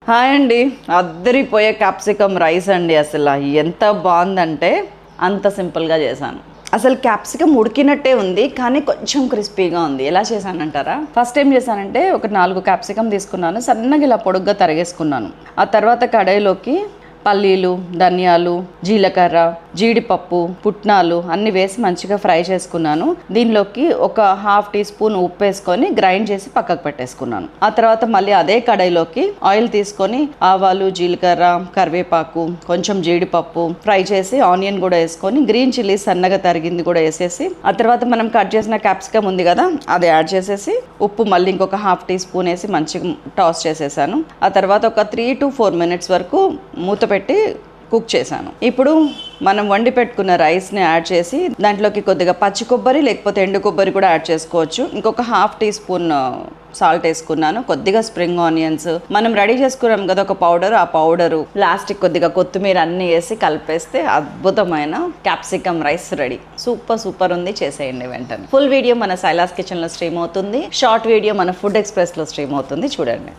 Hi అండి, అద్దరిపోయే capsicum rice అండి. అసలు ఎంత బాగుందంటే అంత సింపుల్గా చేశాను. అసలు క్యాప్సికమ్ ఉడికినట్టే ఉంది, కానీ కొంచెం క్రిస్పీగా ఉంది. ఎలా చేశానంటారా? ఫస్ట్ ఏం చేశానంటే ఒక 4 క్యాప్సికమ్ తీసుకున్నాను, సన్నగా ఇలా పొడుగ్గా తరిగేసుకున్నాను. ఆ తర్వాత కడాయిలోకి పల్లీలు, ధనియాలు, జీలకర్ర, జీడిపప్పు, పుట్నాలు అన్నీ వేసి మంచిగా ఫ్రై చేసుకున్నాను. దీనిలోకి ఒక ½ టీ స్పూన్ ఉప్పు వేసుకొని గ్రైండ్ చేసి పక్కకు పెట్టేసుకున్నాను. ఆ తర్వాత మళ్ళీ అదే కడాయిలోకి ఆయిల్ తీసుకొని ఆవాలు, జీలకర్ర, కరివేపాకు, కొంచెం జీడిపప్పు ఫ్రై చేసి ఆనియన్ కూడా వేసుకొని గ్రీన్ చిల్లీ సన్నగా తరిగింది కూడా వేసేసి ఆ తర్వాత మనం కట్ చేసిన క్యాప్సికమ్ ఉంది కదా అది యాడ్ చేసేసి ఉప్పు మళ్ళీ ఇంకొక ½ టీ స్పూన్ వేసి మంచిగా టాస్ చేసేసాను. ఆ తర్వాత ఒక 3 to 4 minutes వరకు మూత పెట్టి కుక్ చేశాను. ఇప్పుడు మనం వండి పెట్టుకున్న రైస్ని యాడ్ చేసి దాంట్లోకి కొద్దిగా పచ్చి కొబ్బరి లేకపోతే ఎండు కొబ్బరి కూడా యాడ్ చేసుకోవచ్చు. ఇంకొక ½ టీ స్పూన్ సాల్ట్ వేసుకున్నాను, కొద్దిగా స్ప్రింగ్ ఆనియన్స్, మనం రెడీ చేసుకున్నాం కదా ఒక పౌడర్, ఆ పౌడరు, లాస్ట్కి కొద్దిగా కొత్తిమీర అన్నీ వేసి కలిపేస్తే అద్భుతమైన క్యాప్సికమ్ రైస్ రెడీ. సూపర్ ఉంది, చేసేయండి వెంటనే. ఫుల్ వీడియో మన సైలాస్ కిచెన్లో స్ట్రీమ్ అవుతుంది, షార్ట్ వీడియో మన ఫుడ్ ఎక్స్ప్రెస్లో స్ట్రీమ్ అవుతుంది, చూడండి.